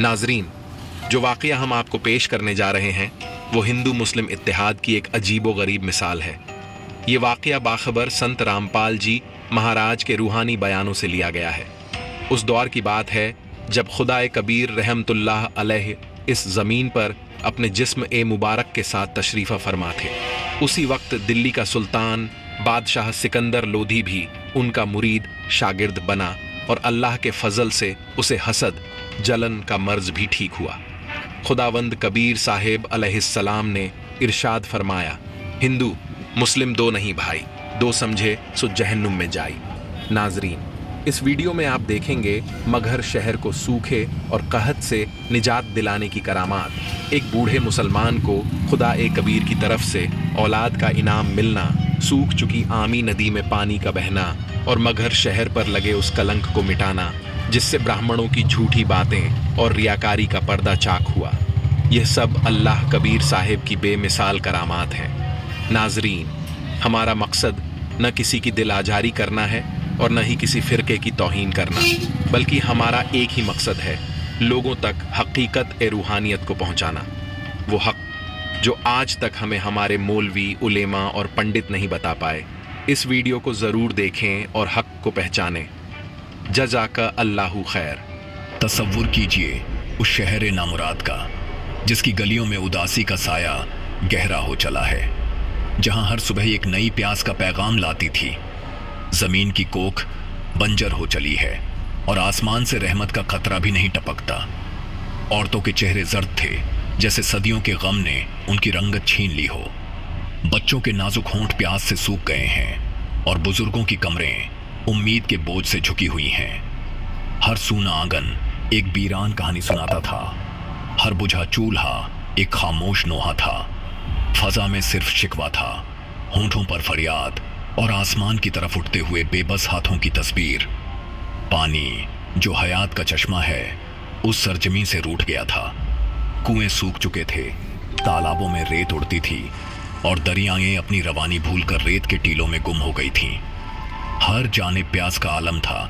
नाजरीन, जो वाक़या हम आपको पेश करने जा रहे हैं वो हिंदू मुस्लिम इत्तेहाद की एक अजीबो गरीब मिसाल है। ये वाक़या बाखबर संत रामपाल जी महाराज के रूहानी बयानों से लिया गया है। उस दौर की बात है जब खुदाए कबीर रहमतुल्लाह अलैह इस ज़मीन पर अपने जिस्म ए मुबारक के साथ तशरीफ़ा फरमा थे। उसी वक्त दिल्ली का सुल्तान बादशाह सिकंदर लोधी भी उनका मुरीद शागिर्द बना और अल्लाह के फजल से उसे हसद जलन का मर्ज भी ठीक हुआ। खुदावंद कबीर साहेब अलैहिस्सलाम ने इरशाद फरमाया, हिंदू मुस्लिम दो नहीं भाई, दो समझे सो जहन्नुम में जाई। नाजरीन, इस वीडियो में आप देखेंगे मगहर शहर को सूखे और कहत से निजात दिलाने की करामात, एक बूढ़े मुसलमान को खुदा ए कबीर की तरफ से औलाद का इनाम मिलना, सूख चुकी आमी नदी में पानी का बहना और मगहर शहर पर लगे उस कलंक को मिटाना जिससे ब्राह्मणों की झूठी बातें और रियाकारी का पर्दा चाक हुआ। यह सब अल्लाह कबीर साहिब की बेमिसाल करामात हैं। नाजरीन, हमारा मकसद न किसी की दिल आजारी करना है और न ही किसी फ़िरके की तौहीन करना, बल्कि हमारा एक ही मकसद है, लोगों तक हकीकत ए रूहानियत को पहुंचाना। वो हक जो आज तक हमें हमारे मौलवी, उलेमा और पंडित नहीं बता पाए। इस वीडियो को ज़रूर देखें और हक को पहचानें। जज़ाका अल्लाहु खैर। तसव्वुर कीजिए उस शहर नामुराद का जिसकी गलियों में उदासी का साया गहरा हो चला है, जहां हर सुबह एक नई प्यास का पैगाम लाती थी। जमीन की कोख बंजर हो चली है और आसमान से रहमत का खतरा भी नहीं टपकता। औरतों के चेहरे जर्द थे जैसे सदियों के गम ने उनकी रंगत छीन ली हो। बच्चों के नाजुक होंठ प्यास से सूख गए हैं और बुजुर्गों की कमरें उम्मीद के बोझ से झुकी हुई हैं। हर सूना आंगन एक वीरान कहानी सुनाता था, हर बुझा चूल्हा एक खामोश नोहा था। फजा में सिर्फ शिकवा था, होंठों पर फरियाद और आसमान की तरफ उठते हुए बेबस हाथों की तस्वीर। पानी जो हयात का चश्मा है उस सरजमीन से रूठ गया था। कुएं सूख चुके थे, तालाबों में रेत उड़ती थी और दरियाएं अपनी रवानी भूलकर रेत के टीलों में गुम हो गई थीं। हर जानिब प्यास का आलम था,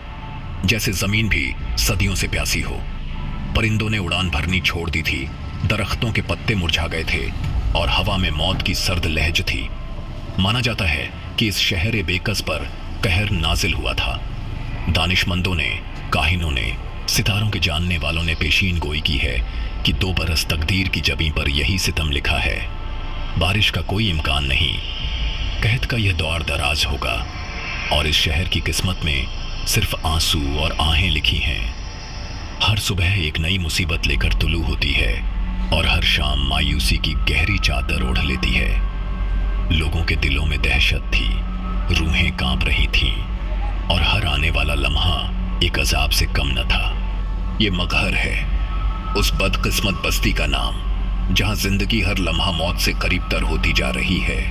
जैसे जमीन भी सदियों से प्यासी हो। परिंदों ने उड़ान भरनी छोड़ दी थी, दरख्तों के पत्ते मुरझा गए थे और हवा में मौत की सर्द लहज थी। माना जाता है कि इस शहर बेकस पर कहर नाजिल हुआ था। दानिशमंदों ने, काहिनों ने, सितारों के जानने वालों ने पेशीन गोई की है कि 2 बरस तकदीर की जबीं पर यही सितम लिखा है। बारिश का कोई इम्कान नहीं, कहत का यह दौर दराज होगा और इस शहर की किस्मत में सिर्फ आंसू और आहें लिखी हैं। हर सुबह एक नई मुसीबत लेकर तुलू होती है और हर शाम मायूसी की गहरी चादर ओढ़ लेती है। लोगों के दिलों में दहशत थी, रूहें कांप रही थीं और हर आने वाला लम्हा एक अजाब से कम न था। ये मगहर है, उस बदकिस्मत बस्ती का नाम जहां जिंदगी हर लम्हा मौत से करीबतर होती जा रही है।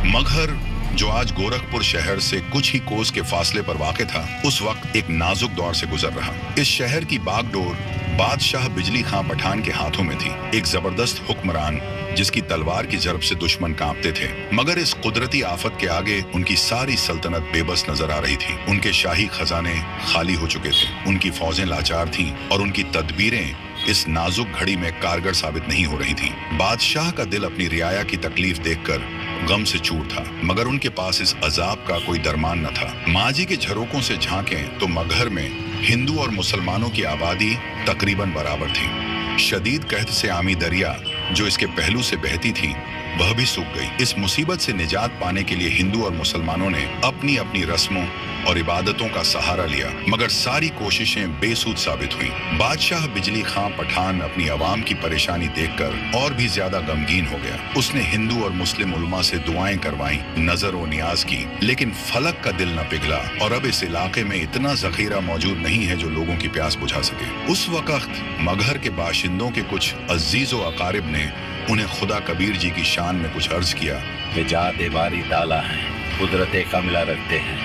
मगहर जो आज गोरखपुर शहर से कुछ ही कोस के फासले पर वाक़ था, उस वक्त एक नाजुक दौर से गुजर रहा। इस शहर की बागडोर बादशाह बिजली खां पठान के हाथों में थी, एक जबरदस्त हुक्मरान जिसकी तलवार की जरब से दुश्मन कांपते थे। मगर इस कुदरती आफत के आगे उनकी सारी सल्तनत बेबस नजर आ रही थी। उनके शाही खजाने खाली हो चुके थे, उनकी फौजें लाचार थीं और उनकी तदबीरें इस नाजुक घड़ी में कारगर साबित नहीं हो रही थीं। बादशाह का दिल अपनी रियाया की तकलीफ देखकर गम से चूर था, मगर उनके पास इस अजाब का कोई दरमान न था। माजी के झरोकों से झांकें तो मगहर में हिंदू और मुसलमानों की आबादी तकरीबन बराबर थी। शदीद कहत से आमी दरिया जो इसके पहलू से बहती थी वह भी सूख गई। इस मुसीबत से निजात पाने के लिए हिंदू और मुसलमानों ने अपनी अपनी रस्मों और इबादतों का सहारा लिया, मगर सारी कोशिशें बेसूद साबित हुई। बादशाह बिजली खां पठान अपनी आवाम की परेशानी देखकर और भी ज्यादा गमगीन हो गया। उसने हिंदू और मुस्लिम उलमा से दुआएं करवाईं, नजर और नियाज की, लेकिन फलक का दिल न पिघला और अब इस इलाके में इतना जखीरा मौजूद नहीं है जो लोगों की प्यास बुझा सके। उस वक्त मगहर के बाशिंदों के कुछ अजीजो अकारिब ने उन्हें खुदा कबीर जी की शान में कुछ अर्ज किया। निजात बारी ताला है, कुदरत कामिला रखते हैं,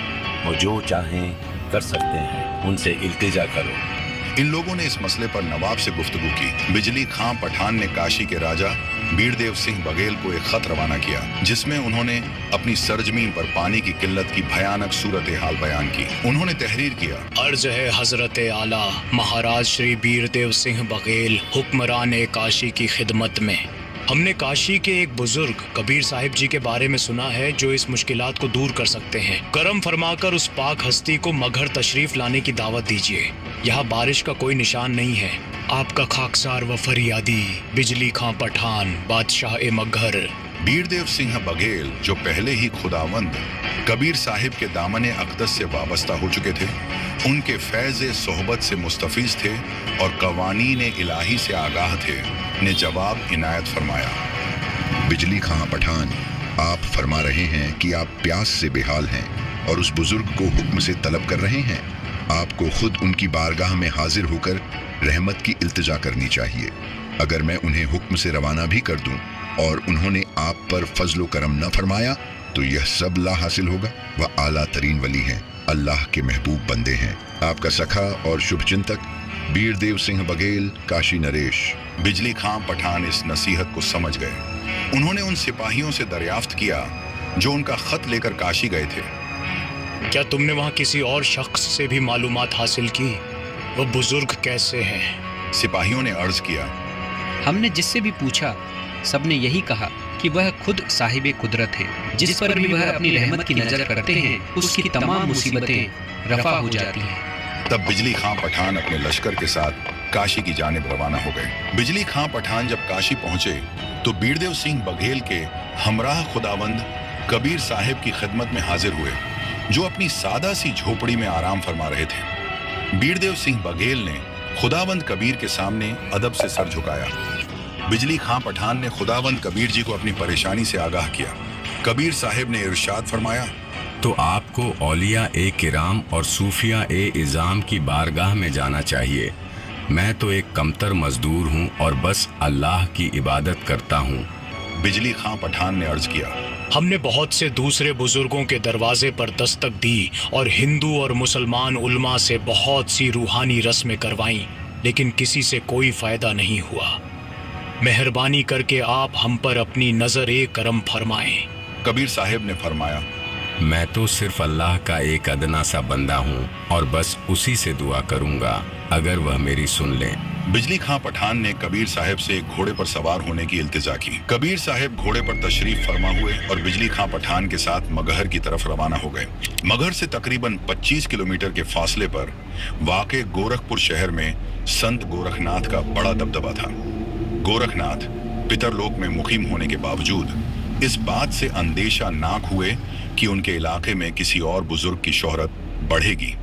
वो जो चाहें कर सकते हैं, उनसे इल्तिजा करो। इन लोगों ने इस मसले पर नवाब से गुफ्तगू की। बिजली खां पठान ने काशी के राजा बीरदेव सिंह बघेल को एक खत रवाना किया जिसमें उन्होंने अपनी सरजमीन पर पानी की किल्लत की भयानक सूरत हाल बयान की। उन्होंने तहरीर किया, अर्ज है हजरत आला महाराज श्री बीरदेव सिंह बघेल हुक्मरान काशी की खिदमत में। हमने काशी के एक बुजुर्ग कबीर साहिब जी के बारे में सुना है जो इस मुश्किलात को दूर कर सकते हैं। करम फरमाकर उस पाक हस्ती को मगहर तशरीफ लाने की दावत दीजिए। यहाँ बारिश का कोई निशान नहीं है। आपका खाकसार व फरियादी बिजली खां पठान बादशाह ए मगहर। बीरदेव सिंह बघेल जो पहले ही खुदावंद कबीर साहिब के दामने अक़दस से वाबस्ता हो चुके थे, उनके फैज़ सोहबत से मुस्तफीज थे और कवानीन इलाही से आगाह थे, ने जवाब इनायत फरमाया। बिजली खां पठान, आप फरमा रहे हैं कि आप प्यास से बेहाल हैं और उस बुजुर्ग को हुक्म से तलब कर रहे हैं। आपको खुद उनकी बारगाह में हाजिर होकर रहमत की इल्तिजा करनी चाहिए। अगर मैं उन्हें हुक्म से रवाना भी कर दूं और उन्होंने आप पर फजलो करम न फरमाया तो यह सब ला हासिल होगा। वह आला तरीन वली हैं, अल्लाह के महबूब बंदे हैं। आपका सखा और शुभचिंतक बीरदेव सिंह बघेल, काशी नरेश। बिजली खां पठान इस नसीहत को समझ गए। उन्होंने उन सिपाहियों से दरियाफ्त किया जो उनका खत लेकर काशी गए थे, क्या तुमने वहाँ किसी और शख्स से भी मालूमात हासिल की? वो बुजुर्ग कैसे हैं? सिपाहियों ने अर्ज किया, हमने जिससे भी पूछा सबने यही कहा कि वह खुद साहिब कुदरत है। जिस पर भी वह अपनी रहमत की नजर करते हैं उसकी तमाम मुसीबतें रफा हो जाती हैं। तब बिजली खां पठान अपने लश्कर के साथ काशी की जानिब रवाना हो गए। बिजली खां पठान जब काशी पहुंचे तो बीरदेव सिंह बघेल के हमराह खुदावंद कबीर साहिब की खिदमत में हाजिर हुए, जो अपनी सादा सी झोपड़ी में आराम फरमा रहे थे। बीरदेव सिंह बघेल ने खुदावंद कबीर के सामने अदब से सर झुकाया। बिजली खां पठान ने खुदावंद कबीर जी को अपनी परेशानी से आगाह किया। कबीर साहिब ने इरशाद फरमाया, तो आपको औलिया ए किराम और सूफिया ए इज़ाम की बारगाह में जाना चाहिए। मैं तो एक कमतर मजदूर हूँ और बस अल्लाह की इबादत करता हूँ। बिजली खां पठान ने अर्ज किया, हमने बहुत से दूसरे बुजुर्गों के दरवाजे पर दस्तक दी और हिंदू और मुसलमान उलमा से बहुत सी रूहानी रस्में करवाईं, लेकिन किसी से कोई फायदा नहीं हुआ। मेहरबानी करके आप हम पर अपनी नजर करम फरमाएं। कबीर साहिब ने फरमाया, मैं तो सिर्फ अल्लाह का एक अदना सा बंदा हूँ और बस उसी से दुआ करूँगा अगर वह मेरी सुन ले। बिजली खां पठान ने कबीर साहिब से एक घोड़े पर सवार होने की इल्तिजा की। कबीर साहिब घोड़े पर तशरीफ फरमा हुए और बिजली खां पठान के साथ मगहर की तरफ रवाना हो गए। मगहर से तकरीबन 25 किलोमीटर के फासले पर वाक़े गोरखपुर शहर में संत गोरखनाथ का बड़ा दबदबा था। गोरखनाथ पितरलोक में मुकीम होने के बावजूद इस बात से अंदेशा नाक हुए कि उनके इलाके में किसी और बुजुर्ग की शोहरत बढ़ेगी।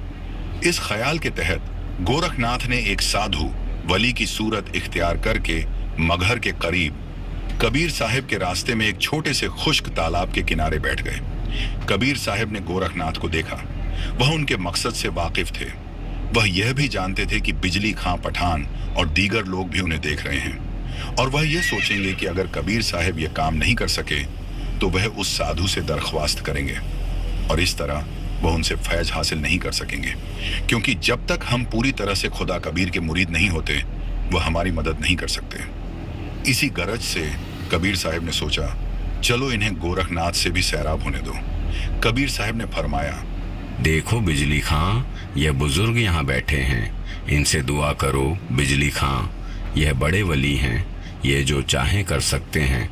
इस ख्याल के तहत गोरखनाथ ने एक साधु वली की सूरत इख्तियार करके मगहर के करीब कबीर साहिब के रास्ते में एक छोटे से खुश्क तालाब के किनारे बैठ गए। कबीर साहिब ने गोरखनाथ को देखा। वह उनके मकसद से वाकिफ थे। वह यह भी जानते थे कि बिजली खां पठान और दीगर लोग भी उन्हें देख रहे हैं और वह यह सोचेंगे कि अगर कबीर साहिब यह काम नहीं कर सके तो वह उस साधु से दरख्वास्त करेंगे और इस तरह वह उनसे फैज हासिल नहीं कर सकेंगे, क्योंकि जब तक हम पूरी तरह से खुदा कबीर के मुरीद नहीं होते वह हमारी मदद नहीं कर सकते। इसी गरज से कबीर साहिब ने सोचा, चलो इन्हें गोरखनाथ से भी सैराब होने दो। कबीर साहिब ने फरमाया, देखो बिजली खां, यह बुजुर्ग यहाँ बैठे हैं, इनसे दुआ करो। बिजली खां, यह बड़े वली हैं, ये जो चाहें कर सकते हैं।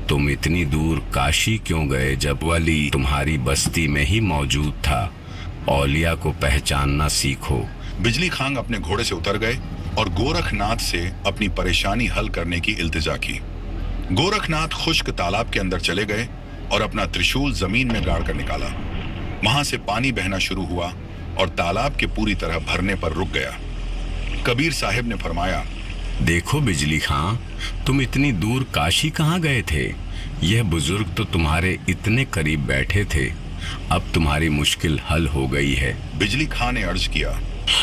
तुम इतनी दूर काशी क्यों गए जब वली तुम्हारी बस्ती में ही मौजूद था? औलिया को पहचानना सीखो। बिजली खां अपने घोड़े से उतर गए और गोरखनाथ से अपनी परेशानी हल करने की इल्तिजा की। गोरखनाथ खुश्क तालाब के अंदर चले गए और अपना त्रिशूल जमीन में गाड़ कर निकाला। वहां से पानी बहना शुरू हुआ और तालाब के पूरी तरह भरने पर रुक गया। कबीर साहिब ने फरमाया, देखो बिजली खां, तुम इतनी दूर काशी कहाँ गए थे? यह बुजुर्ग तो तुम्हारे इतने करीब बैठे थे, अब तुम्हारी मुश्किल हल हो गई है। बिजली खां ने अर्ज किया,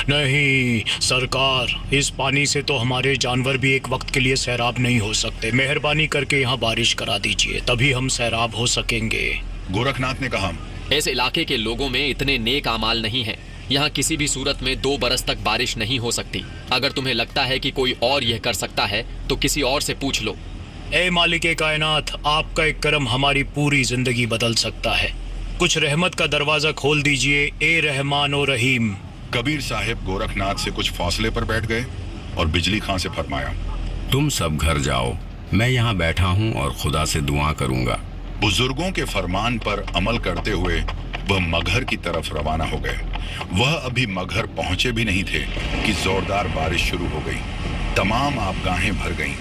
नहीं सरकार, इस पानी से तो हमारे जानवर भी एक वक्त के लिए सैराब नहीं हो सकते। मेहरबानी करके यहाँ बारिश करा दीजिए, तभी हम सैराब हो सकेंगे। गोरखनाथ ने कहा, इस इलाके के लोगों में इतने नेक आमाल नहीं हैं। यहाँ किसी भी सूरत में 2 बरस तक बारिश नहीं हो सकती। अगर तुम्हें लगता है कि कोई और यह कर सकता है तो किसी और से पूछ लो। اے مالک کائنات، آپ کا ایک کرم ہماری پوری زندگی بدل سکتا ہے، کچھ رحمت کا دروازہ کھول دیجئے اے رحمان و رحیم۔ کبیر صاحب گورکھ ناتھ سے کچھ فاصلے پر بیٹھ گئے اور بجلی خاں سے فرمایا، تم سب گھر جاؤ، میں یہاں بیٹھا ہوں اور خدا سے دعا کروں گا۔ بزرگوں کے فرمان پر عمل کرتے ہوئے وہ مگہر کی طرف روانہ ہو گئے۔ وہ ابھی مگہر پہنچے بھی نہیں تھے کہ زوردار بارش شروع ہو گئی، تمام آبگاہیں بھر گئیں،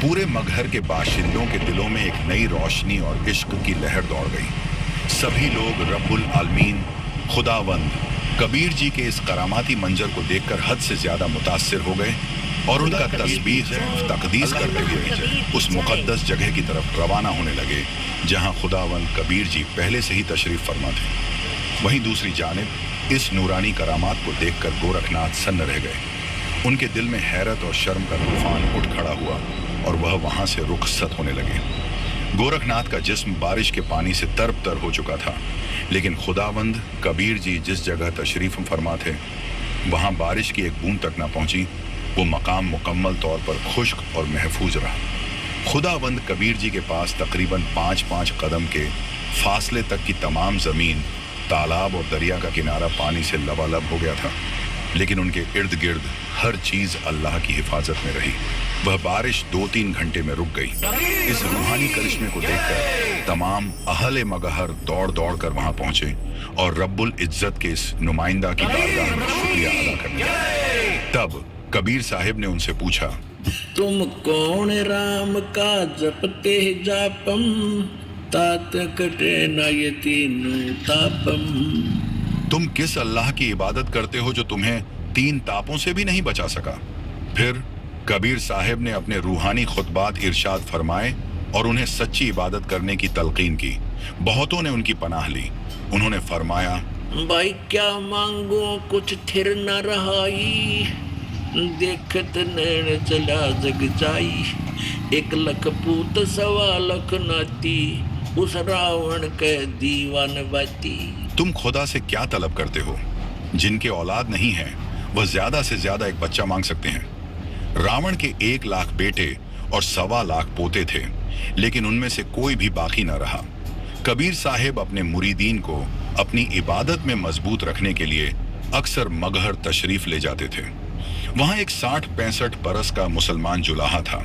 پورے مگہر کے باشندوں کے دلوں میں ایک نئی روشنی اور عشق کی لہر دوڑ گئی۔ سبھی لوگ رب العالمین خداوند کبیر جی کے اس کراماتی منظر کو دیکھ کر حد سے زیادہ متاثر ہو گئے اور ان کا تسبیح تقدیس کرتے ہوئے اس مقدس جگہ کی طرف روانہ ہونے لگے جہاں خداوند کبیر جی پہلے سے ہی تشریف فرما تھے۔ وہیں دوسری جانب اس نورانی کرامات کو دیکھ کر گورکھ ناتھ سن رہ گئے۔ ان کے دل میں حیرت اور شرم کا طوفان اٹھ کھڑا ہوا اور وہ وہاں سے رخصت ہونے لگے۔ گورکھ ناتھ کا جسم بارش کے پانی سے ترب تر ہو چکا تھا، لیکن خداوند کبیر جی جس جگہ تشریف فرما تھے وہاں بارش کی ایک بوند تک نہ پہنچی۔ وہ مقام مکمل طور پر خشک اور محفوظ رہا۔ خداوند کبیر جی کے پاس تقریباً 5 قدم کے فاصلے تک کی تمام زمین، تالاب اور دریا کا کنارہ پانی سے لبالب ہو گیا تھا، لیکن ان کے ارد گرد ہر چیز اللہ کی حفاظت میں رہی۔ وہ بارش 2-3 گھنٹے میں رک گئی۔ اس روحانی کرشمے کو دیکھ کر تمام اہل مگہر دوڑ کر وہاں پہنچے اور رب العزت کے اس نمائندہ کی بارگاہ میں شکریہ ادا کرنے لگے۔ تب کبیر صاحب نے ان سے پوچھا، تم کون رام کا جپتے جاپم، تات کٹے نہ یتینو تاپم؟ تم کس اللہ کی عبادت کرتے ہو جو تمہیں 3 تاپوں سے بھی نہیں بچا سکا؟ پھر کبیر صاحب نے اپنے روحانی خطبات ارشاد فرمائے اور انہیں سچی عبادت کرنے کی تلقین کی۔ بہتوں نے ان کی پناہ لی۔ انہوں نے فرمایا، بھائی کیا مانگو کچھ تھر نہ رہائی، دیکھت نین چلا جگ جائی، 1 لکھ پوت 1.25 لکھ ناتی، اس راون کے دیوان باتی۔ تم خدا سے کیا طلب کرتے ہو؟ جن کے اولاد نہیں ہے وہ زیادہ سے زیادہ ایک بچہ مانگ سکتے ہیں۔ راون کے 1 لاکھ بیٹے اور 1.25 لاکھ پوتے تھے، لیکن ان میں سے کوئی بھی باقی نہ رہا۔ کبیر صاحب اپنے مریدین کو اپنی عبادت میں مضبوط رکھنے کے لیے اکثر مگہر تشریف لے جاتے تھے۔ وہاں ایک 60-65 برس کا مسلمان جولاہا تھا۔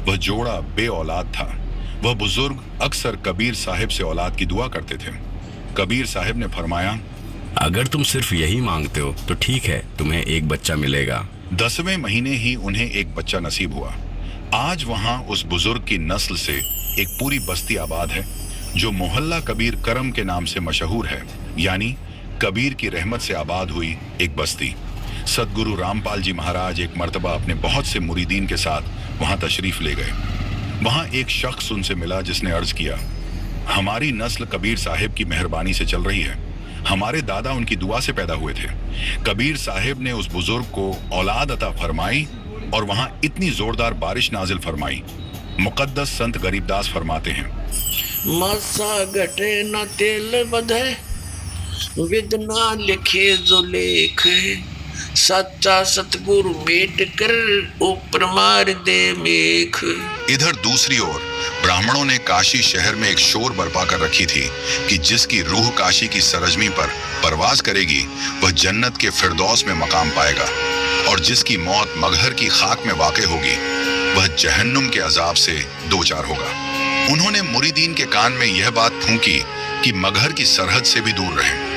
وہ جوڑا بے اولاد تھا۔ وہ بزرگ اکثر کبیر صاحب سے اولاد کی دعا کرتے تھے۔ کبیر صاحب نے فرمایا، اگر تم صرف یہی مانگتے ہو تو ٹھیک ہے، تمہیں ایک بچہ ملے گا۔ 10ویں مہینے ہی انہیں ایک بچہ نصیب ہوا۔ آج وہاں اس بزرگ کی نسل سے ایک پوری بستی آباد ہے جو محلہ کبیر کرم کے نام سے مشہور ہے، یعنی کبیر کی رحمت سے آباد ہوئی ایک بستی۔ ستگرو رامپال جی مہاراج ایک مرتبہ اپنے بہت سے مریدین کے ساتھ وہاں تشریف لے گئے۔ وہاں ایک شخص ان سے ملا جس نے عرض کیا، ہماری نسل کبیر صاحب کی مہربانی سے چل رہی ہے، ہمارے دادا ان کی دعا سے پیدا ہوئے تھے۔ کبیر صاحب نے اس بزرگ کو اولاد عطا فرمائی اور وہاں اتنی زوردار بارش نازل فرمائی۔ مقدس سنت غریب داس فرماتے ہیں، مسا گٹے نہ تیل بدھے، ود نہ لکھے جو لیکھ، سچا ستگور میٹ کر اوپر مار دے میکھ۔ ادھر دوسری اور براہمنوں نے کاشی شہر میں ایک شور برپا کر رکھی تھی کہ جس کی روح کاشی کی سرزمی پر پرواز کرے گی وہ جنت کے فردوس میں مقام پائے گا، اور جس کی موت مگہر کی خاک میں واقع ہوگی وہ جہنم کے عذاب سے دوچار ہوگا۔ انہوں نے مریدین کے کان میں یہ بات پھونکی کہ مگہر کی سرحد سے بھی دور رہیں۔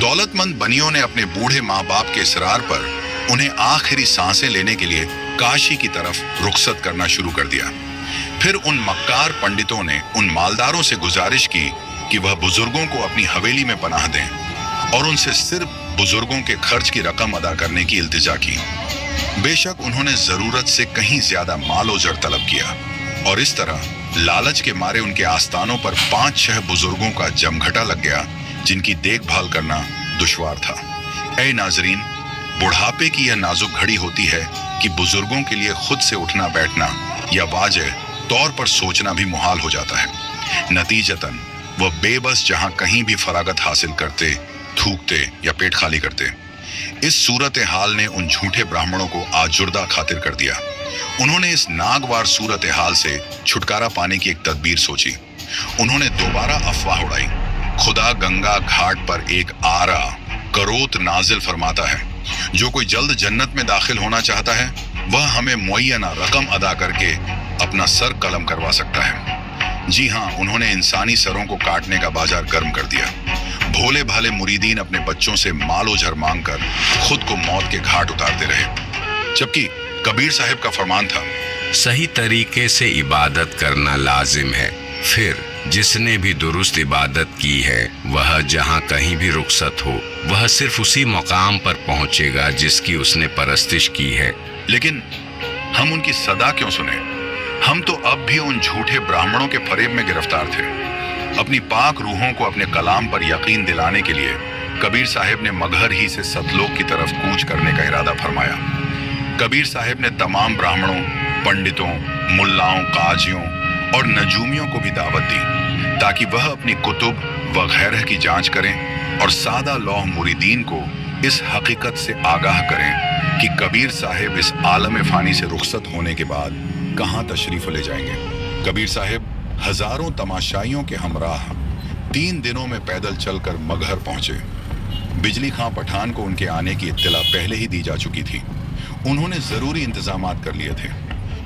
دولت مند بنیوں نے اپنے بوڑھے ماں باپ کے اصرار پر انہیں آخری سانسیں لینے کے لیے کاشی کی طرف رخصت کرنا شروع کر دیا۔ پھر ان مکار پنڈتوں نے ان مالداروں سے گزارش کی کہ وہ بزرگوں کو اپنی حویلی میں پناہ دیں اور ان سے صرف بزرگوں کے خرچ کی رقم ادا کرنے کی التجا کی۔ بے شک انہوں نے ضرورت سے کہیں زیادہ مال و زر طلب کیا، اور اس طرح لالچ کے مارے ان کے آستانوں پر 5-6 بزرگوں کا جمگھٹا لگ گیا جن کی دیکھ بھال کرنا دشوار تھا۔ اے ناظرین، بڑھاپے کی یہ نازک گھڑی ہوتی ہے کہ بزرگوں کے لیے خود سے اٹھنا بیٹھنا یا واجہ طور پر سوچنا بھی محال ہو جاتا ہے۔ نتیجتاً وہ بے بس جہاں کہیں بھی فراغت حاصل کرتے، تھوکتے یا پیٹ خالی کرتے۔ इस सूरत हाल ने उन झूठे ब्राह्मणों को आजुर्दा खातिर कर दिया। उन्होंने इस नागवार सूरत हाल से छुटकारा पाने की एक तदबीर सोची। उन्होंने दोबारा अफवाह उड़ाई, खुदा गंगा घाट पर एक आरा करोत नाजिल फरमाता है, जो कोई जल्द जन्नत में दाखिल होना चाहता है वह हमें मुअय्यना रकम अदा करके अपना सर कलम करवा सकता है। जी हाँ, उन्होंने इंसानी सरों को काटने का बाजार गर्म कर दिया। भोले भाले मुरीदीन अपने बच्चों से मालो झर मांग कर खुद को मौत के घाट उतारते रहे, जबकि कबीर साहब का फरमान था, सही तरीके से इबादत करना लाजिम है। फिर जिसने भी दुरुस्त इबादत की है वह जहाँ कहीं भी रुखसत हो वह सिर्फ उसी मकाम पर पहुँचेगा जिसकी उसने परस्तिश की है। लेकिन हम उनकी सदा क्यों सुने? हम तो अब भी उन झूठे ब्राह्मणों के फरेब में गिरफ्तार थे। अपनी पाक रूहों को अपने कलाम पर यकीन दिलाने के लिए कबीर साहब ने मगहर ही से सतलोक की तरफ कूच करने का इरादा फरमाया। कबीर साहब ने तमाम ब्राह्मणों, पंडितों, मुल्लाओं, काजियों और नजूमियों को भी दावत दी ताकि वह अपनी कुतुब वगैरह की जांच करें और सादा लौह मुरीदीन को इस हकीकत से आगाह करें कि कबीर साहब इस आलम फानी से रुखसत होने के बाद कहाँ तशरीफ ले जाएंगे। कबीर साहब हजारों तमाशाइयों के हमराह 3 दिनों में पैदल चलकर मगहर पहुंचे। बिजली खां पठान को उनके आने की इत्तला पहले ही दी जा चुकी थी। उन्होंने जरूरी इंतजामात कर लिए थे।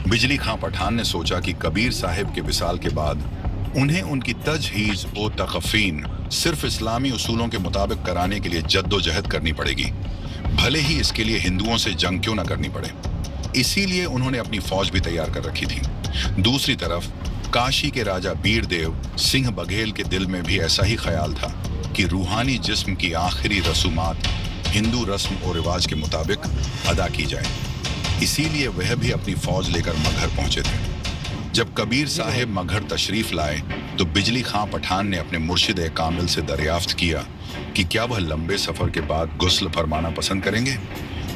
बिजली खां पठान ने सोचा कि कबीर साहब के विसाल के बाद उन्हें उनकी तजहीज व तकफीन सिर्फ इस्लामी उसूलों के मुताबिक कराने के लिए जद्दोजहद करनी पड़ेगी, भले ही इसके लिए हिंदुओं से जंग क्यों न करनी पड़े। इसीलिए उन्होंने अपनी फौज भी तैयार कर रखी थी। दूसरी तरफ काशी के राजा बीरदेव सिंह बघेल के दिल में भी ऐसा ही ख्याल था कि रूहानी जिस्म की आखिरी रसूमात हिंदू रस्म और रिवाज के मुताबिक अदा की जाए। इसीलिए वह भी अपनी फौज लेकर मगहर पहुंचे थे। जब कबीर साहब मगहर तशरीफ लाए तो बिजली खां पठान ने अपने मुर्शिद कामिल से दरियाफ्त किया कि क्या वह लंबे सफर के बाद गुस्ल फरमाना पसंद करेंगे।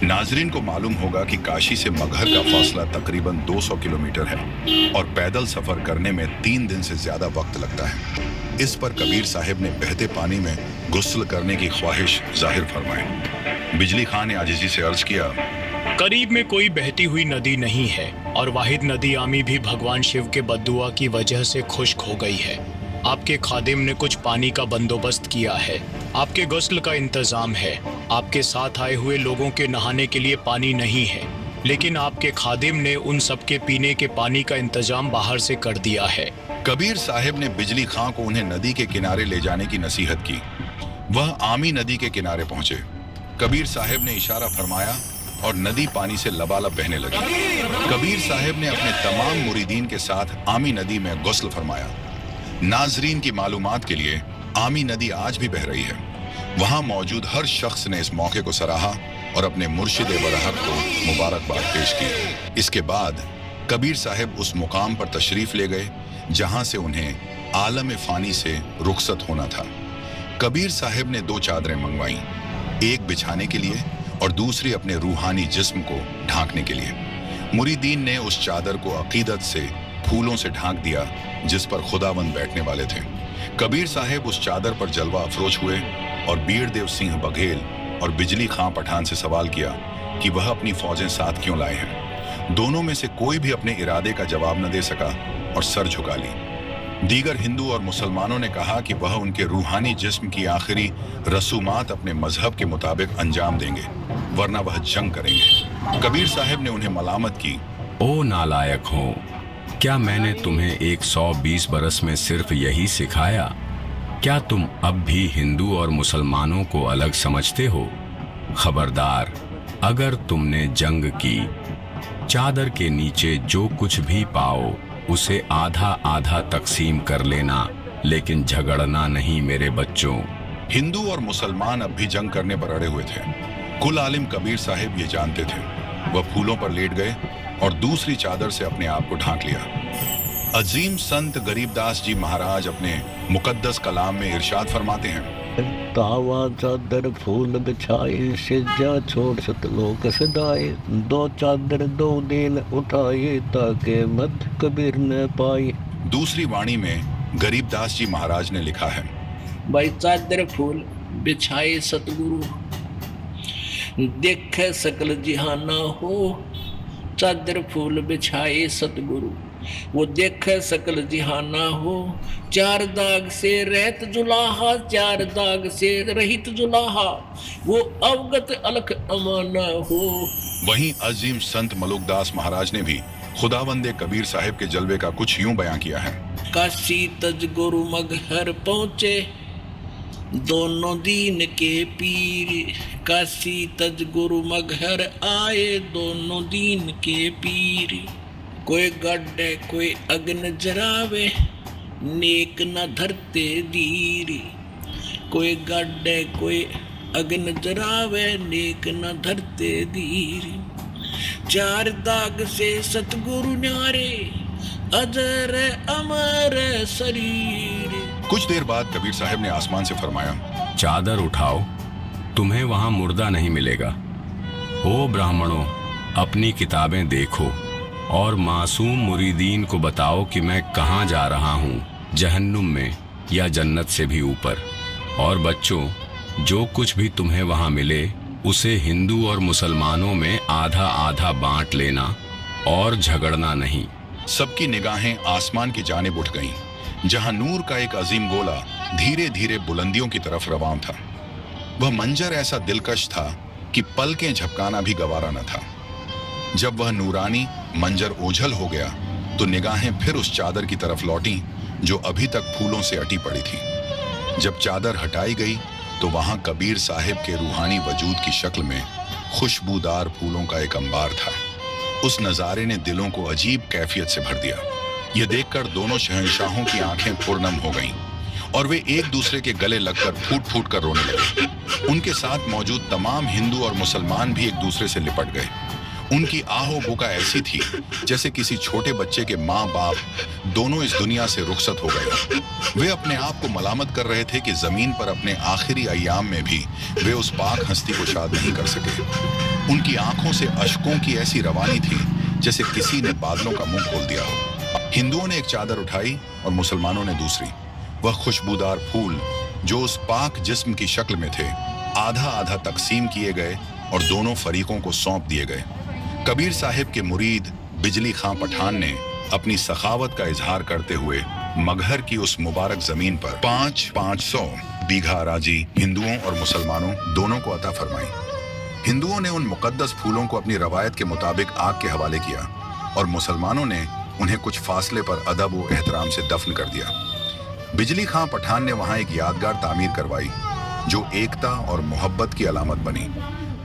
नाजरीन को मालूम होगा कि काशी से मगहर का फासला तकरीबन 200 किलोमीटर है और पैदल सफर करने में 3 दिन से ज्यादा वक्त लगता है। इस पर कबीर साहब ने बहते पानी में गुस्ल करने की ख्वाहिश जाहिर फरमाई। बिजली खां ने आजिजी से अर्ज किया, करीब में कोई बहती हुई नदी नहीं है और वाहिद नदी आमी भी भगवान शिव के बद्दुआ की वजह से खुश्क हो गई है। आपके खादिम ने कुछ पानी का बंदोबस्त किया है, आपके गुस्ल का इंतजाम है। आपके साथ आए हुए लोगों के नहाने के लिए पानी नहीं है, लेकिन आपके खादिम ने उन सबके पीने के पानी का इंतजाम बाहर से कर दिया है। कबीर साहब ने बिजली खां को उन्हें नदी के किनारे ले जाने की नसीहत की। वह आमी नदी के किनारे पहुंचे। कबीर साहब ने इशारा फरमाया और नदी पानी से लबालब बहने लगी। कबीर साहब ने अपने तमाम मुरीदीन के साथ आमी नदी में गुस्ल फरमाया। नाजरीन की मालूमात के लिए आमी नदी आज भी बह रही है। वहां मौजूद हर शख्स ने इस मौके को सराहा और अपने मुर्शिद बरहक को मुबारकबाद पेश की। इसके बाद कबीर साहब उस मुकाम पर तशरीफ ले गए जहां से उन्हें आलम फानी से रुखसत होना था। कबीर साहब ने 2 चादरें मंगवाई, एक बिछाने के लिए और दूसरी अपने रूहानी जिस्म को ढांकने के लिए। मुरीदीन ने उस चादर को अकीदत से फूलों से ढांक दिया जिस पर खुदावंद बैठने वाले थे। कबीर साहब उस चादर पर जलवा अफरोज हुए और बीरदेव सिंह बघेल और बिजली खां पठान से सवाल किया कि वह अपनी फौजें साथ क्यों लाए हैं। दोनों में से कोई भी अपने इरादे का जवाब न दे सका और सर झुका ली। दीगर हिंदू और मुसलमानों ने कहा कि वह उनके रूहानी जिस्म की आखिरी रसूमात अपने मजहब के मुताबिक अंजाम देंगे, वरना वह जंग करेंगे। कबीर साहब ने उन्हें मलामत की, ओ नालायक हो, क्या मैंने तुम्हें 120 बरस में सिर्फ यही सिखाया? क्या तुम अब भी हिंदू और मुसलमानों को अलग समझते हो? खबरदार, अगर तुमने जंग की, चादर के नीचे जो कुछ भी पाओ उसे आधा आधा तकसीम कर लेना, लेकिन झगड़ना नहीं मेरे बच्चों। हिंदू और मुसलमान अब भी जंग करने पर अड़े हुए थे। कुल आलिम कबीर साहब ये जानते थे। वह फूलों पर लेट गए और दूसरी चादर से अपने आप को ढांक लिया। अजीम संत गरीबदास जी महाराज अपने मुकद्दस कलाम में इरशाद फरमाते हैं, तावा चादर फूल बिछाए, सिज्जा छोड़ सतलोक सदाए, 2 चादर 2 दिन उठाए, ताकि मत कबीर न पाए। दूसरी वाणी में गरीबदास जी महाराज ने लिखा है, भाई चादर फूल बिछाए सतगुरु, देखे सकल जिहाना हो, चादर फूल बिछाए सतगुरु। वो देखे सकल जिहाना हो, चार दाग से रहत जुलाहा, चार दाग से रहित जुलाहा, वो अवगत अलख अमाना हो। वहीं अजीम संत मलुकदास महाराज ने भी खुदावंदे कबीर साहिब के जलवे का कुछ यूं बयां किया है। काशी तज गुरु मगहर पहुँचे दोनों दीन के पीर, काशी तज गुरु मगहर आए दोनों दीन के पीर। कोई गड्ढे कोई अग्न जरावे, नेक न धरते धीर। कोई गड्ढे कोई अग्न जरावे, नेक न धरते धीर। चार दाग से सतगुरु न्यारे, अजर अमर शरीर। कुछ देर बाद कबीर साहब ने आसमान से फरमाया, चादर उठाओ, तुम्हें वहां मुर्दा नहीं मिलेगा। ओ ब्राह्मणों, अपनी किताबें देखो और मासूम मुरीदीन को बताओ कि मैं कहाँ जा रहा हूँ, जहन्नुम में या जन्नत से भी ऊपर। और बच्चों, जो कुछ भी तुम्हें वहाँ मिले उसे हिंदू और मुसलमानों में आधा आधा बांट लेना और झगड़ना नहीं। सबकी निगाहें आसमान की जानिब उठ गईं, जहां नूर का एक अजीम गोला धीरे धीरे बुलंदियों की तरफ रवां था। वह मंजर ऐसा दिलकश था कि पलकें झपकाना भी गवारा न था। जब वह नूरानी मंजर ओझल हो गया तो निगाहें फिर उस चादर की तरफ लौटी जो अभी तक फूलों से अटी पड़ी थी। जब चादर हटाई गई तो वहां कबीर साहिब के रूहानी वजूद की शक्ल में खुशबूदार फूलों का एक अंबार था। उस नजारे ने दिलों को अजीब कैफियत से भर दिया। यह देखकर दोनों शहंशाहों की आंखें पुरनम हो गईं और वे एक दूसरे के गले लगकर फूट फूट कर रोने लगे। उनके साथ मौजूद तमाम हिंदू और मुसलमान भी एक दूसरे से लिपट गए। उनकी आहो बुका ऐसी थी जैसे किसी छोटे बच्चे के माँ बाप दोनों इस दुनिया से रुखसत हो गए। वे अपने आप को मलामत कर रहे थे कि जमीन पर अपने आखिरी अय्याम में भी वे उस पाक हस्ती को शाद नहीं कर सके। उनकी आंखों से अश्कों की ऐसी रवानी थी जैसे किसी ने बादलों का मुंह खोल दिया हो। हिंदुओं ने एक चादर उठाई और मुसलमानों ने दूसरी। वह खुशबूदार फूल जो उस पाक जिस्म की शक्ल में थे आधा आधा तकसीम किए गए और दोनों फरीकों को सौंप दिए गए। कबीर साहिब के मुरीद बिजली खां पठान ने अपनी सखावत का इजहार करते हुए मगहर की उस मुबारक जमीन पर 500 बीघा अराजी हिंदुओं और मुसलमानों दोनों को अता फरमाई। हिंदुओं ने उन मुकद्दस फूलों को अपनी रवायत के मुताबिक आग के हवाले किया और मुसलमानों ने उन्हें कुछ फासले पर अदब व एहतराम से दफन कर दिया। बिजली खां पठान ने वहां एक यादगार तामीर करवाई जो एकता और मोहब्बत की अलामत बनी।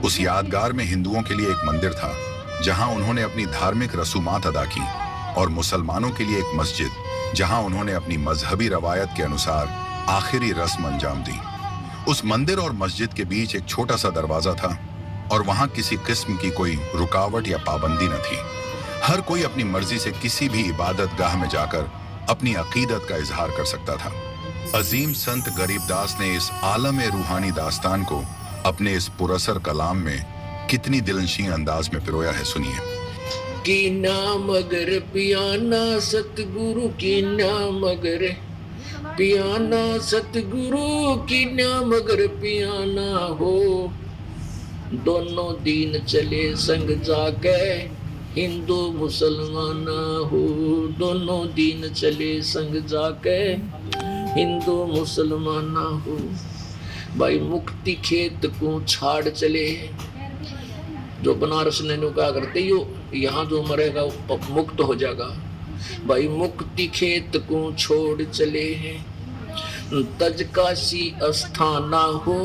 उस यादगार में हिंदुओं के लिए एक मंदिर था जहां उन्होंने अपनी धार्मिक रसूमात अदा की और मुसलमानों के लिए एक मस्जिद जहां उन्होंने अपनी मजहबी रवायत के अनुसार आखिरी रस्म अंजाम दी। उस मंदिर और मस्जिद के बीच एक छोटा सा दरवाजा था और वहां किसी किस्म की कोई रुकावट या पाबंदी न थी। हर कोई अपनी मर्जी से किसी भी इबादत गाह में जाकर अपनी अकीदत का इजहार कर सकता था। अजीम संत गरीबदास ने इस आलम रूहानी दास्तान को अपने इस पुरअसर कलाम में कितनी दिलनशीन अंदाज में पिरोया है, सुनिए। की नाम अगर पियाना सतगुरु की नाम अगर पियाना सतगुरु की नाम अगर पियाना हो, दोनों दीन चले संग जाके हिंदू मुसलमान हो, दोनों दीन चले संग जाके हिंदू मुसलमान हो। भाई मुक्ति खेत को छाड़ चले, जो बनारस ने कहा करते यो यहाँ जो मरेगा वो मुक्त हो जाएगा। भाई मुक्ति खेत को छोड़ चले हैं, तज काशी अस्थाना हो,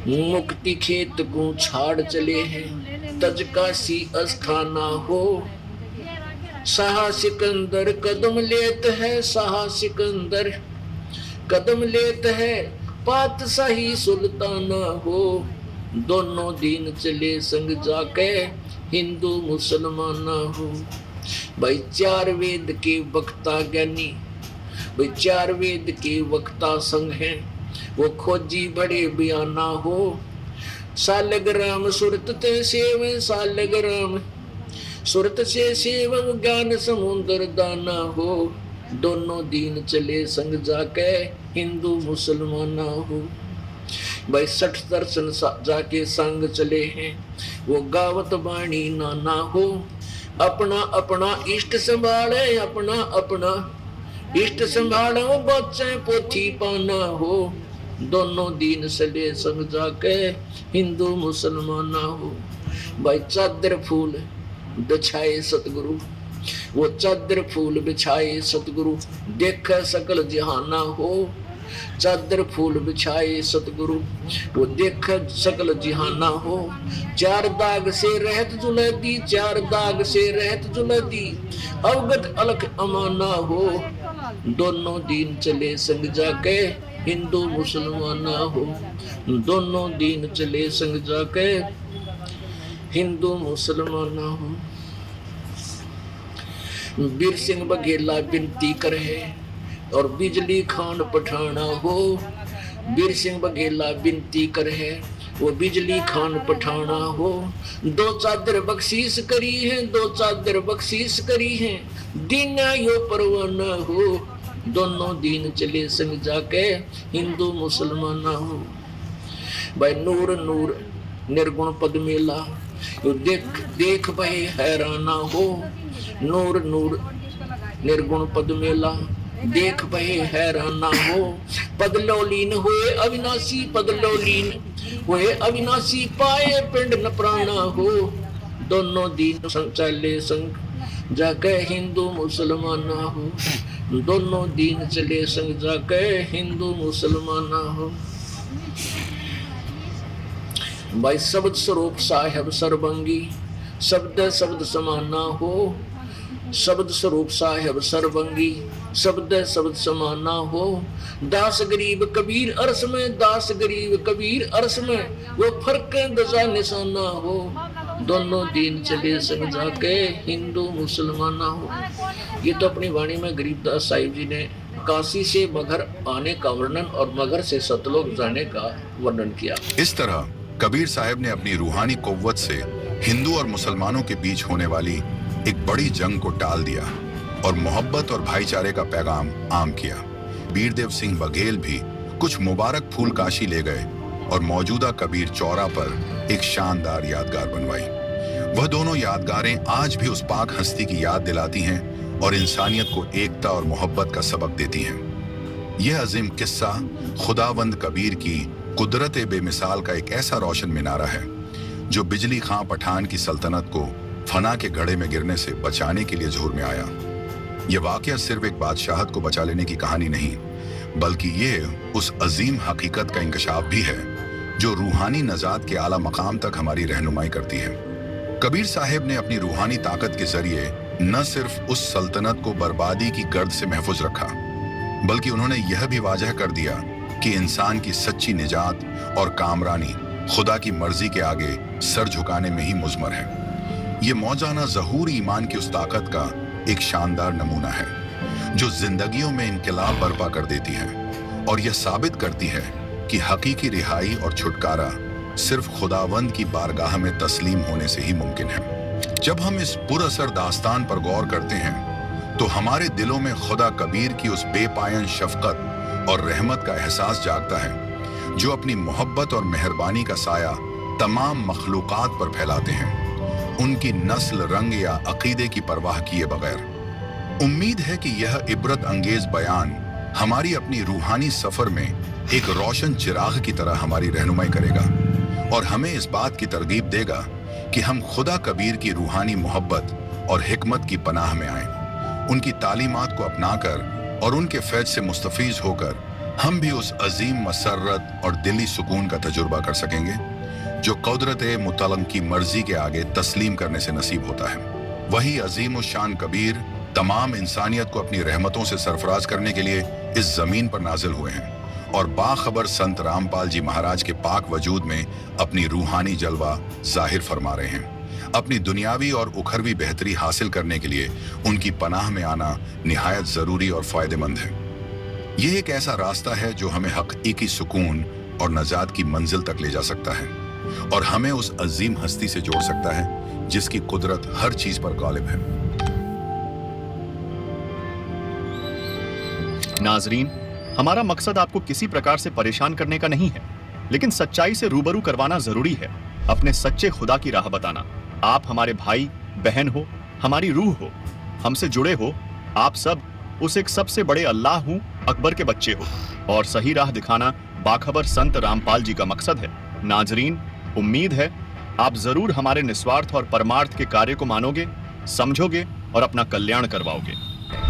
मुक्ति खेत को छाड़ चले हैं, तज काशी अस्थाना हो। शाह सिकंदर कदम लेत है, शाह सिकंदर कदम लेत है, पातशाही सुल्ताना हो, दोनों दीन चले संग जाके हिंदू मुसलमान हो। भाई चार वेद के वक्ता ज्ञानी, भाई चार वेद के वक्ता संग हैं, वो खोजी बड़े बयाना हो। सालग्राम सुरत ते सेव, सालग्राम सुरत से सेव, ज्ञान समुद्र दाना हो, दोनों दीन चले संग जाके हिंदू मुसलमान हो। भाई 60 दर्शन जाके संग चले हैं, वो गावत बाणी नाना हो, अपना अपना इष्ट संभाले, अपना अपना इष्ट संभालो, बच्चे पोथी पाना हो, दोनों दीन सले संग जाके हिंदू मुसलमाना हो। भाई चादर फूल बिछाए सतगुरु, वो चादर फूल बिछाए सतगुरु, देख सकल जहाना हो, चादर फूल बिछाए सतगुरु, वो देख सकल जहाना हो। चार दाग से रहत जुलैदी, चार दाग से रहत जुलैदी, अवगत अलख अमाना हो, दोनों दीन चले संग जाके हिंदू मुसलमाना हो, दोनों दीन चले संग जाके हिंदू मुसलमाना हो। वीर सिंह बघेला विनती करे और बिजली खान पठाना हो, वीर सिंह बघेला विनती करे वो बिजली खान पठाना हो। दो चादर बख्शीश करी है, दो चादर बख्शीश करी है, दीना यो परवाना हो, दोनों दीन चले संग जाके हिंदू मुसलमाना हो। भाई नूर नूर निर्गुण पद मेला, तो देख देख भाई हैराना हो, नूर नूर निर्गुण पद मेला, देख भाई हैराना हो। पदलोलीन हुए अविनाशी, पदलोलीन हुए अविनाशी, पाए पिंड न प्राणा हो, दोनों दीन संग चले संग जाके हिंदू मुसलमाना हो, दोनों दीन चले संग जाके हिंदू मुसलमाना हो। भाई शब्द स्वरूप साहेब सर्वंगी, शब्द शब्द समाना हो, शब्द स्वरूप साहेब सर्वंगी, शब्द शब्द समाना हो। दास गरीब कबीर अरस में, दास गरीब कबीर अरस में, वो फर्क दजा निशाना हो, दोनों दीन चले संग जाके हिंदू मुसलमाना हो। ये तो अपनी वाणी में गरीबदास साहिब जी ने काशी से मगर आने का वर्णन और मगर से सतलोक जाने का वर्णन किया। इस तरह कबीर साहब ने अपनी रूहानी कुव्वत से हिंदू और मुसलमानों के बीच होने वाली एक बड़ी जंग को टाल दिया और मोहब्बत और भाईचारे का पैगाम आम किया। बीरदेव सिंह बघेल भी कुछ मुबारक फूल काशी ले गए और मौजूदा कबीर चौरा पर एक शानदार यादगार बनवाई। वह दोनों यादगारें आज भी उस पाक हस्ती की याद दिलाती हैं और इंसानियत को एकता और मोहब्बत का सबक देती हैं। यह अजीम किस्सा खुदावंद कबीर की कुदरत बेमिसाल का एक ऐसा रोशन मिनारा है जो बिजली खां पठान की सल्तनत को फना के घड़े में गिरने से बचाने के लिए जोर में आया। यह वाकया सिर्फ एक बादशाहत को बचा लेने की कहानी नहीं, बल्कि ये उस अजीम हकीकत का इंकशाफ भी है जो रूहानी नजात के आला मकाम तक हमारी रहनुमाई करती है। कबीर साहब ने अपनी रूहानी ताकत के जरिए न सिर्फ उस सल्तनत को बर्बादी की गर्द से महफूज रखा, बल्कि उन्होंने यह भी वाजह कर दिया कि इंसान की सच्ची निजात और कामरानी खुदा की मर्जी के आगे सर झुकाने में ही मुज़मर है। ये मौजाना ज़हूर ईमान की उस ताकत का एक शानदार नमूना है जो जिंदगियों में इनकलाब बर्पा कर देती है और यह साबित करती है कि हकीकी रिहाई और छुटकारा सिर्फ खुदावंद की बारगाह में तस्लीम होने से ही मुमकिन है। जब हम इस पुरअसर दास्तान पर गौर करते हैं तो हमारे दिलों में खुदा कबीर की उस बेपायन शफकत और रहमत का एहसास जागता है जो अपनी मोहब्बत और मेहरबानी का साया तमाम मखलूकात पर फैलाते हैं, उनकी नस्ल, रंग या अकीदे की परवाह किए बगैर। उम्मीद है कि यह इबरत अंगेज बयान हमारी अपनी रूहानी सफर में एक रोशन चिराग की तरह हमारी रहनुमाई करेगा और हमें इस बात की तरगीब देगा कि हम खुदा कबीर की रूहानी मोहब्बत और हिकमत की पनाह में आएं, उनकी तालीमात को अपनाकर और उनके फैज से मुस्तफीज होकर हम भी उस अजीम मसरत और दिली सुकून का तजुर्बा कर सकेंगे जो कुदरत मुतलम की मर्जी के आगे तस्लीम करने से नसीब होता है। वही अजीम शान कबीर तमाम इंसानियत को अपनी रहमतों से सरफराज करने के लिए इस जमीन पर नाजिल हुए हैं और बाखबर संत रामपाल जी महाराज के पाक वजूद में अपनी रूहानी जलवा जाहिर फरमा रहे हैं। अपनी दुनियावी और उखरवी बेहतरी हासिल करने के लिए उनकी पनाह में आना निहायत जरूरी और फायदेमंद है। यह एक ऐसा रास्ता है जो हमें हकीकी सुकून और नजात की मंजिल तक ले जा सकता है और हमें उस अजीम हस्ती से जोड़ सकता है जिसकी कुदरत हर चीज पर गालिब है। नाजरीन, हमारा मकसद आपको किसी प्रकार से परेशान करने का नहीं है। लेकिन सच्चाई से रूबरू करवाना जरूरी है। अपने सच्चे खुदा की राह बताना। आप हमारे भाई बहन हो, हमारी रूह हो, हमसे जुड़े हो। आप सब उस एक सबसे बड़े अल्लाह हूँ अकबर के बच्चे हो, और सही राह दिखाना बाखबर संत रामपाल जी का मकसद है। नाजरीन, उम्मीद है आप जरूर हमारे निस्वार्थ और परमार्थ के कार्य को मानोगे, समझोगे और अपना कल्याण करवाओगे।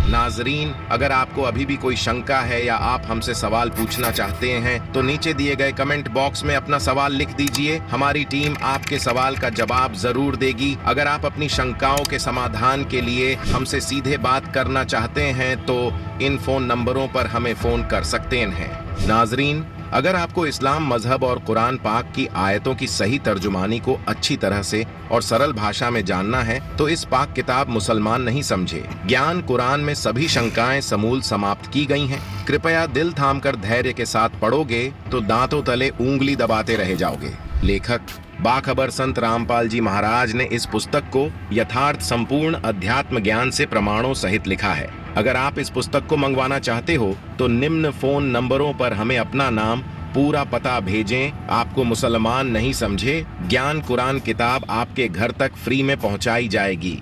नाजरीन, अगर आपको अभी भी कोई शंका है या आप हमसे सवाल पूछना चाहते हैं तो नीचे दिए गए कमेंट बॉक्स में अपना सवाल लिख दीजिए। हमारी टीम आपके सवाल का जवाब जरूर देगी। अगर आप अपनी शंकाओं के समाधान के लिए हमसे सीधे बात करना चाहते हैं तो इन फोन नंबरों पर हमें फोन कर सकते हैं। नाजरीन, अगर आपको इस्लाम मजहब और कुरान पाक की आयतों की सही तर्जुमानी को अच्छी तरह से और सरल भाषा में जानना है तो इस पाक किताब मुसलमान नहीं समझे ज्ञान कुरान में सभी शंकाएं समूल समाप्त की गई हैं। कृपया दिल थामकर धैर्य के साथ पढ़ोगे तो दांतों तले उंगली दबाते रह जाओगे। लेखक बाखबर संत रामपाल जी महाराज ने इस पुस्तक को यथार्थ संपूर्ण अध्यात्म ज्ञान से प्रमाणों सहित लिखा है। अगर आप इस पुस्तक को मंगवाना चाहते हो तो निम्न फोन नंबरों पर हमें अपना नाम, पूरा पता भेजें। आपको मुसलमान नहीं समझे ज्ञान कुरान किताब आपके घर तक फ्री में पहुंचाई जाएगी।